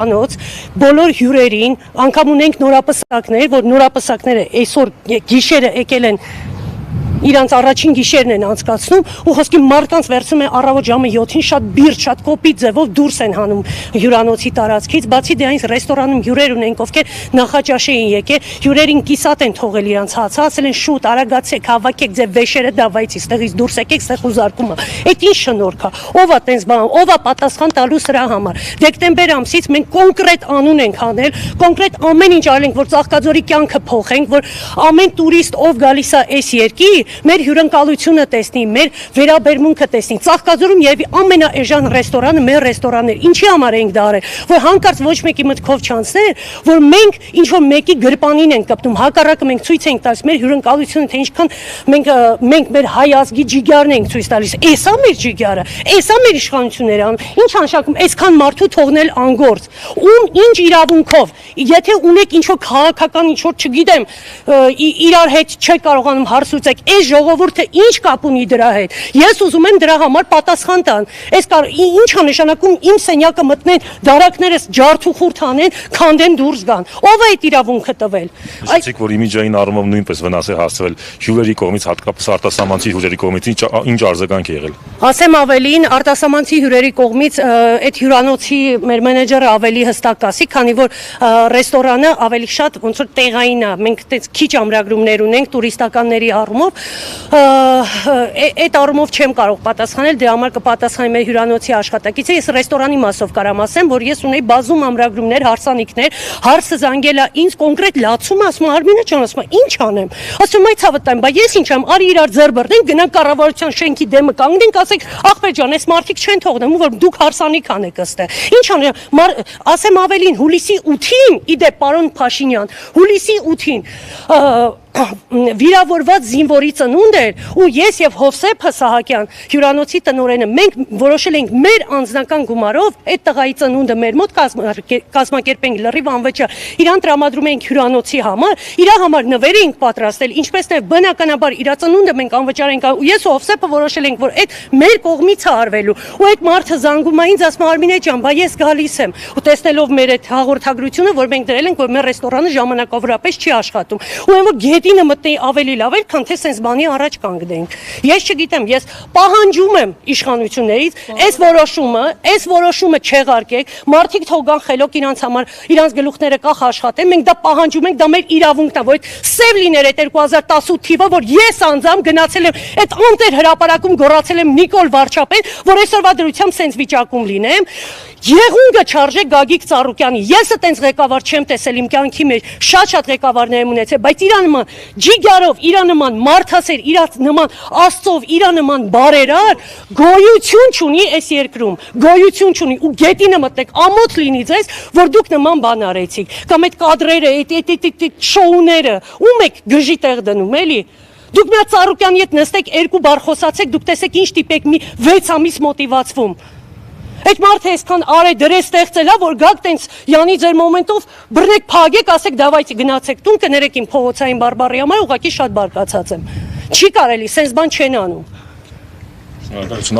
հյուրանոց, բոլոր հյուրերին, անգամ ունենք նորապսակներ, որ նորապսակները այսօր գիշերը եկել են իրանց առաջին գիշերն են անցկացնում ու խոսքի մարդկանց վերցնում են առավոտ ժամը 7-ին շատ բիրտ, շատ կոպիտ ձևով դուրս են հանում հյուրանոցի տարածքից, բացի դրանից ռեստորանում հյուրեր ունենք, ովքեր նախաճաշ էին եկել, հյուրերին կիսատ են թողել իրանց հացը, ասել են շուտ, արագացեք, հավաքեք ձեր վեշերը դավայցի, ստեղից դուրս եկեք, ստեղ ուզարկումը։ Այդ ինչ շնորհք է, ով է տենց բան, ով է պատասխան տալու սրա համար։ Դեկտեմբեր ամսից մենք կոնկրետ անուն ենք անել, կոնկրետ ամեն ինչ արել ենք, որ Ծաղկաձորի կյանքը փոխենք, որ ամեն տուրիստ, ով գալիս է այս երկիր, մեր հյուրընկալությունը տեսնի, մեր վերաբերմունքը տեսնի։ Ծաղկաձորում երևի ամենաէժան ռեստորանը մեր ռեստորանն էր։ Ինչի համար ենք դա արել, որ հանկարծ ոչ մեկի մտքով չանցներ, որ մենք ինչ որ մեկի գրպանին ենք կպտում, հակառակը մենք ցույց ենք տալիս մեր հյուրընկալությունը, թե ինչքան մենք մեր հայ ազգի ջիգարն ենք ցույց տալիս։ Էսա մեր ջիգարը, էսա մեր իշխանությունները անում։ Ինչ անշակում, այսքան մարդու թողնել անգործ։ Ում ինչ իրավունքով, եթե ունեք ինչ որ քաղաքական ինչ որ չգիտեմ, իրար հետ չեք կարողանում հարց լուծեք, այս ժողովուրդը ինչ կապ ունի դրա հետ։ Ես ուզում եմ դրա համար պատասխան տան։ Ինչ է նշանակում իմ սենյակը մտնեն, դարակներս ջարդուխուրդ անեն, քանդեն դուրս գան։ Ով է այդ իրավունքը տվել։ Այսինքն որ իմիջային առումով նույնպես վնաս է հասցվել հյուրերի կողմից, հատկապես արտասահմանցի հյուրերի կողմից ինչ արձագանք է եղել։ Ասեմ ավելին, արտասահմանցի հյուրերի կողմից այդ հյուրանոցի մեր մենեջերը ավելի հստակ կասի, քանի որ ռեստորանը ավելի շատ ոնց որ տեղային է։ Մենք այդպես քիչ ամրագրումներ ունենք տուրիստականների առումով, այդ առումով չեմ կարող պատասխանել, դրա համար կպատասխանի մեր հյուրանոցի աշխատակիցը։ Ես ռեստորանի մասով կարամ ասեմ, որ ես ունեի բազում ամրագրումներ, հարսանիքներ, հարցը զանգել է ինձ կոնկրետ լացում, ասում է Արմինե ջան, ասում է ինչ անեմ։ Ասում եմ ցավը տամ, բա ես ինչ եմ, արի իրար ձեռ բռնենք, գնանք կառավարության շենքի դեմը կանգնենք, ասենք ախպեր ջան, այս մարդիկ չեն թողնեմ, որ դուք հարսանիք անեք ըստեղ։ Ինչ անեմ, ասեմ ավելին, հուլիսի 8-ին, իդեպ պարոն Փաշինյան, հուլիսի 8-ին վիրավորված զինվորի ծնունդ էր ու ես եւ Հովսեփ Սահակյան հյուրանոցի տնօրենը մենք որոշել ենք մեր անձնական գումարով այդ տղայի ծնունդը մեր մոտ կազմակերպենք լրիվ անվճար իրան տրամադրում ենք հյուրանոցի համար իր համար նվեր ենք պատրաստել ինչպես նաեւ բնականաբար իր ծնունդը մենք անվճար ենք ու ես ու Հովսեփը որոշել ենք որ այդ մեր կողմից է արվելու ու այդ մարդը զանգում է ինձ ասում է Արմինե ջան բա ես գալիս եմ ու տեսնելով մեր այդ հաղորդագրությունը որ մենք դրել ենք որ մեր ռեստորանը ժամանակավորապես չի աշխատում ու այն որ գետինը մտնի ավելի լավ էր, քան թե սենց բանի առաջ կանգնենք։ Ես չգիտեմ, ես պահանջում եմ իշխանություններից, այս որոշումը չեղարկեք, մարդիկ թող գան խելոք իրանց համար, իրանց գլուխները կախ աշխատեն, մենք դա պահանջում ենք, դա մեր իրավունքն է, որ այդ սև լիներ այդ 2018 թիվը, որ ես անձամբ գնացել եմ այդ անտեր հրապարակում գոռացել եմ Նիկոլ Վարչապետ, որ այսօրվա դրությամբ սենց վիճակում լինեմ։ Եղունգը չարժե Գագիկ Ծառուկյանի։ Ես այդպես ղեկավար չեմ տեսել իմ կյանքի մեջ, շատ ղեկավարներ եմ ունեցել, բայց իր նման ջիգարով, իր նման մարդասեր, իր նման Աստծով, իր նման բարերար գոյություն չունի այս երկրում, գոյություն չունի ու գետինը մտնեք, ամոթ լինի ձեզ, որ դուք նման բան արեցիք, կամ այդ կադրերը, այդ շոուները, ում եք գժի տեղ դնում, էլի։ Դուք մի հատ Ծառուկյանի հետ նստեք, երկու բառ խոսացեք, դուք տեսեք ինչ տիպեք մի 6 ամիս մոտիվացվում։ Այդ մարդը այսքան արե դրե ստեղծելա, որ գաք տենց յանի ձեր մոմենտով բռնեք, փագեք, ասեք դավայցի գնացեք տուն, կներեք իմ փողոցային բարբարի համար, ուղղակի շատ բարկացած եմ։ Չի կարելի, սենց բան չեն անում։